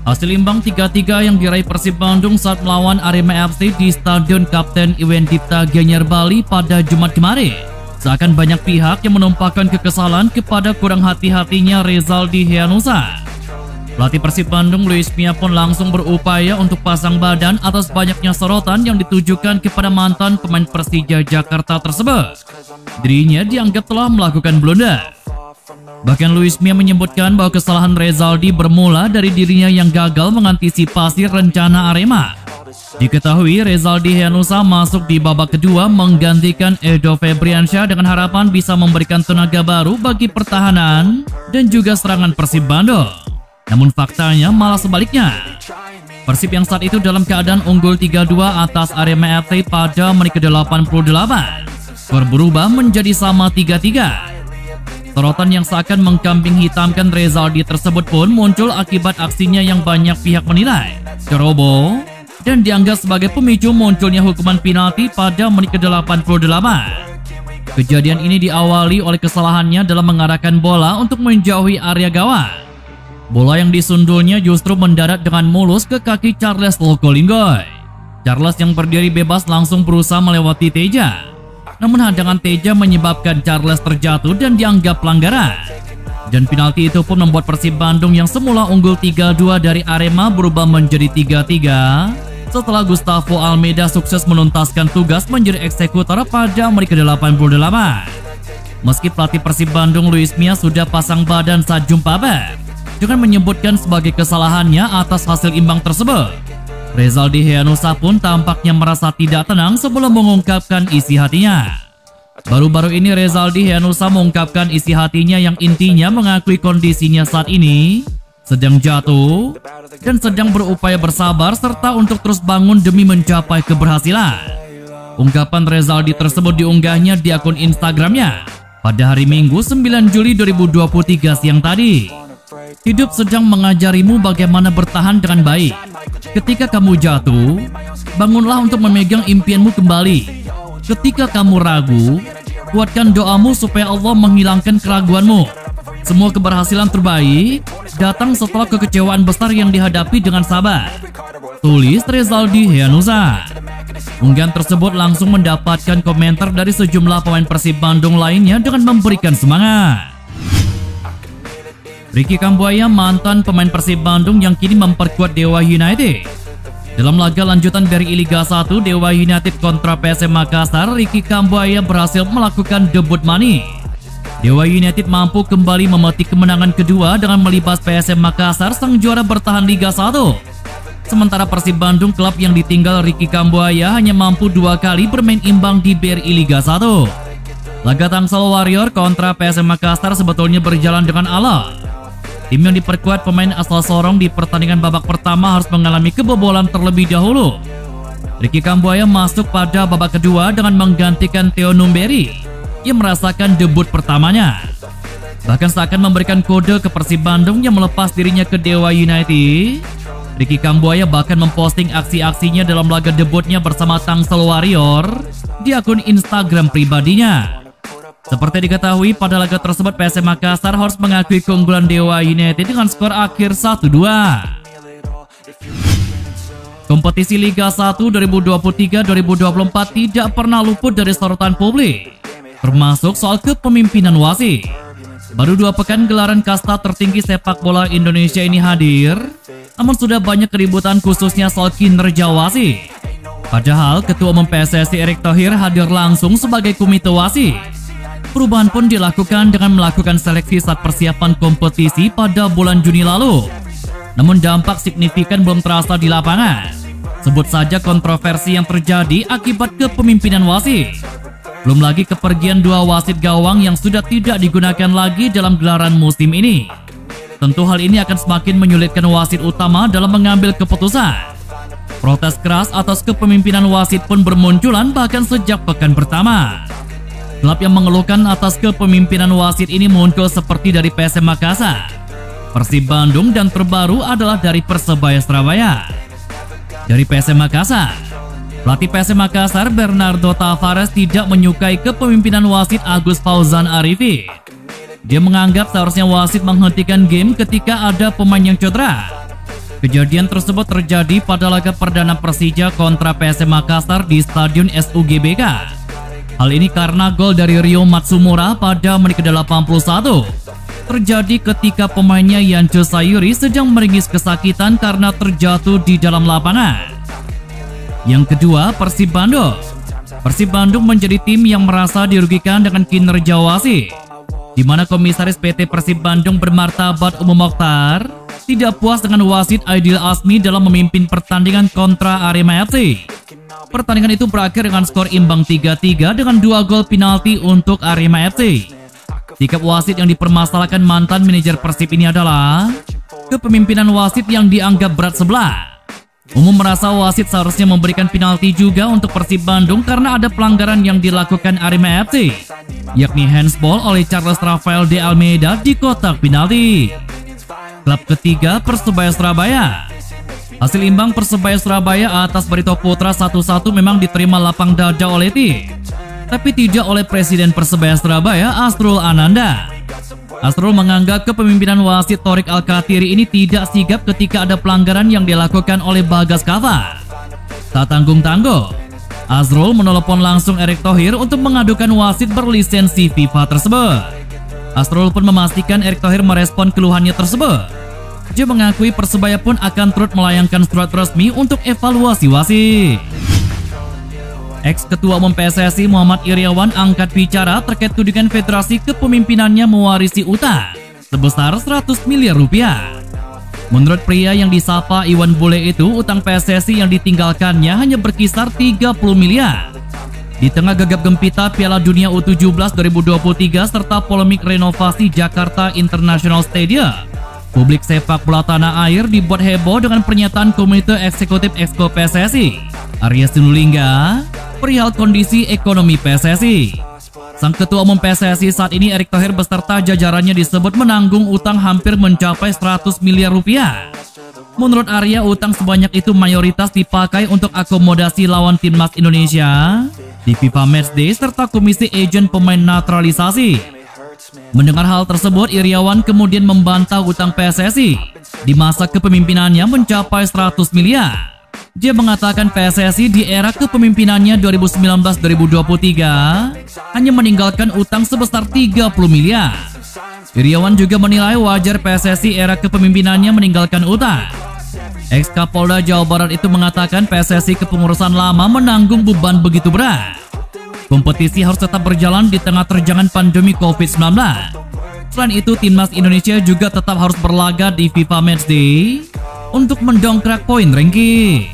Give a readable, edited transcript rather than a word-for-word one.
Hasil imbang 3-3 yang diraih Persib Bandung saat melawan Arema FC di Stadion Kapten Iwan Dipta Gianyar Bali pada Jumat kemarin. Seakan banyak pihak yang menumpahkan kekesalan kepada kurang hati-hatinya Rezaldi Hehanussa. Pelatih Persib Bandung Luis Mia pun langsung berupaya untuk pasang badan atas banyaknya sorotan yang ditujukan kepada mantan pemain Persija Jakarta tersebut. Dirinya dianggap telah melakukan blunder. Bahkan Luis Mia menyebutkan bahwa kesalahan Rezaldi bermula dari dirinya yang gagal mengantisipasi rencana Arema. Diketahui Rezaldi Hehanussa masuk di babak kedua menggantikan Edo Febriansyah dengan harapan bisa memberikan tenaga baru bagi pertahanan dan juga serangan Persib Bandung. Namun faktanya malah sebaliknya. Persib yang saat itu dalam keadaan unggul 3-2 atas Arema FC pada menit ke-88 berubah menjadi sama 3-3. Sorotan yang seakan mengkambing hitamkan Rezaldi tersebut pun muncul akibat aksinya yang banyak pihak menilai ceroboh dan dianggap sebagai pemicu munculnya hukuman penalti pada menit ke-88. Kejadian ini diawali oleh kesalahannya dalam mengarahkan bola untuk menjauhi area gawang. Bola yang disundulnya justru mendarat dengan mulus ke kaki Charles Lokolinggoy. Charles yang berdiri bebas langsung berusaha melewati Teja. Namun hadangan Teja menyebabkan Charles terjatuh dan dianggap pelanggaran. Dan penalti itu pun membuat Persib Bandung yang semula unggul 3-2 dari Arema berubah menjadi 3-3 setelah Gustavo Almeida sukses menuntaskan tugas menjadi eksekutor pada menit ke-88. Meski pelatih Persib Bandung Luis Mia sudah pasang badan saat jumpa pers dengan menyebutkan sebagai kesalahannya atas hasil imbang tersebut, Rezaldi Hehanussa pun tampaknya merasa tidak tenang sebelum mengungkapkan isi hatinya. Baru-baru ini Rezaldi Hehanussa mengungkapkan isi hatinya yang intinya mengakui kondisinya saat ini sedang jatuh dan sedang berupaya bersabar serta untuk terus bangun demi mencapai keberhasilan. Ungkapan Rezaldi tersebut diunggahnya di akun Instagramnya pada hari Minggu 9 Juli 2023 siang tadi. Hidup sedang mengajarimu bagaimana bertahan dengan baik. Ketika kamu jatuh, bangunlah untuk memegang impianmu kembali. Ketika kamu ragu, kuatkan doamu supaya Allah menghilangkan keraguanmu. Semua keberhasilan terbaik datang setelah kekecewaan besar yang dihadapi dengan sabar. Tulis Rezaldi Hehanussa. Unggahan tersebut langsung mendapatkan komentar dari sejumlah pemain Persib Bandung lainnya dengan memberikan semangat. Ricky Kambuaya, mantan pemain Persib Bandung yang kini memperkuat Dewa United. Dalam laga lanjutan dari Liga 1 Dewa United kontra PSM Makassar, Ricky Kambuaya berhasil melakukan debut manis. Dewa United mampu kembali memetik kemenangan kedua dengan melibas PSM Makassar, sang juara bertahan Liga 1. Sementara Persib Bandung, klub yang ditinggal Ricky Kambuaya, hanya mampu 2 kali bermain imbang di BRI Liga 1. Laga Tangsel Warrior kontra PSM Makassar sebetulnya berjalan dengan alot. Tim yang diperkuat pemain asal Sorong di pertandingan babak pertama harus mengalami kebobolan terlebih dahulu. Ricky Kambuaya masuk pada babak kedua dengan menggantikan Theo Numberi yang merasakan debut pertamanya. Bahkan seakan memberikan kode ke Persib Bandung yang melepas dirinya ke Dewa United. Ricky Kambuaya bahkan memposting aksi-aksinya dalam laga debutnya bersama Tangsel Warrior di akun Instagram pribadinya. Seperti diketahui, pada laga tersebut PSM Makassar harus mengakui keunggulan Dewa United dengan skor akhir 1-2. Kompetisi Liga 1 2023-2024 tidak pernah luput dari sorotan publik, termasuk soal kepemimpinan wasit. Baru 2 pekan gelaran kasta tertinggi sepak bola Indonesia ini hadir, namun sudah banyak keributan khususnya soal kinerja wasit. Padahal Ketua Umum PSSI Erick Thohir hadir langsung sebagai komite wasit. Perubahan pun dilakukan dengan melakukan seleksi saat persiapan kompetisi pada bulan Juni lalu. Namun dampak signifikan belum terasa di lapangan. Sebut saja kontroversi yang terjadi akibat kepemimpinan wasit. Belum lagi kepergian 2 wasit gawang yang sudah tidak digunakan lagi dalam gelaran musim ini. Tentu hal ini akan semakin menyulitkan wasit utama dalam mengambil keputusan. Protes keras atas kepemimpinan wasit pun bermunculan bahkan sejak pekan pertama. Klub yang mengeluhkan atas kepemimpinan wasit ini muncul seperti dari PSM Makassar, Persib Bandung, dan terbaru adalah dari Persebaya Surabaya. Dari PSM Makassar, pelatih PSM Makassar Bernardo Tavares tidak menyukai kepemimpinan wasit Agus Fauzan Arifin. Dia menganggap seharusnya wasit menghentikan game ketika ada pemain yang cedera. Kejadian tersebut terjadi pada laga perdana Persija kontra PSM Makassar di Stadion SUGBK. Hal ini karena gol dari Rio Matsumura pada menit ke-81 terjadi ketika pemainnya Yancho Sayuri sedang meringis kesakitan karena terjatuh di dalam lapangan. Yang kedua, Persib Bandung. Persib Bandung menjadi tim yang merasa dirugikan dengan kinerja wasit, di mana Komisaris PT Persib Bandung bermartabat Umum Mokhtar tidak puas dengan wasit Aidil Asmi dalam memimpin pertandingan kontra Arema FC. Pertandingan itu berakhir dengan skor imbang 3-3 dengan 2 gol penalti untuk Arema FC. Sikap wasit yang dipermasalahkan mantan manajer Persib ini adalah kepemimpinan wasit yang dianggap berat sebelah. Umum merasa wasit seharusnya memberikan penalti juga untuk Persib Bandung karena ada pelanggaran yang dilakukan Arema FC, yakni handsball oleh Charles Rafael de Almeida di kotak penalti. Klub ketiga, Persebaya Surabaya. Hasil imbang Persebaya Surabaya atas Barito Putra 1-1 memang diterima lapang dada oleh tim, tapi tidak oleh Presiden Persebaya Surabaya, Asrul Ananda. Asrul menganggap kepemimpinan wasit Thorik Alkatiri ini tidak sigap ketika ada pelanggaran yang dilakukan oleh Bagas Kava. Tak tanggung-tanggung, Asrul menelepon langsung Erick Thohir untuk mengadukan wasit berlisensi FIFA tersebut. Asrul pun memastikan Erick Thohir merespon keluhannya tersebut. Dia mengakui Persebaya pun akan turut melayangkan surat resmi untuk evaluasi wasit. Ex-Ketua Umum PSSI Muhammad Iriawan angkat bicara terkait tudingan federasi kepemimpinannya mewarisi utang sebesar 100 miliar rupiah. Menurut pria yang disapa Iwan Bule itu, utang PSSI yang ditinggalkannya hanya berkisar 30 miliar. Di tengah gegap gempita Piala Dunia U17 2023 serta polemik renovasi Jakarta International Stadium, publik sepak bola tanah air dibuat heboh dengan pernyataan Komite Eksekutif Exco PSSI, Arya Sinulinga, perihal kondisi ekonomi PSSI. Sang Ketua Umum PSSI saat ini, Erick Thohir beserta jajarannya disebut menanggung utang hampir mencapai 100 miliar rupiah. Menurut Arya, utang sebanyak itu mayoritas dipakai untuk akomodasi lawan timnas Indonesia di FIFA Matchday serta Komisi Agent Pemain Naturalisasi. Mendengar hal tersebut, Iriawan kemudian membantah utang PSSI di masa kepemimpinannya mencapai 100 miliar. Dia mengatakan PSSI di era kepemimpinannya 2019-2023 hanya meninggalkan utang sebesar 30 miliar. Iriawan juga menilai wajar PSSI era kepemimpinannya meninggalkan utang. Ex-Kapolda Jawa Barat itu mengatakan PSSI kepengurusan lama menanggung beban begitu berat. Kompetisi harus tetap berjalan di tengah terjangan pandemi COVID-19. Selain itu, timnas Indonesia juga tetap harus berlaga di FIFA Matchday untuk mendongkrak poin ranking.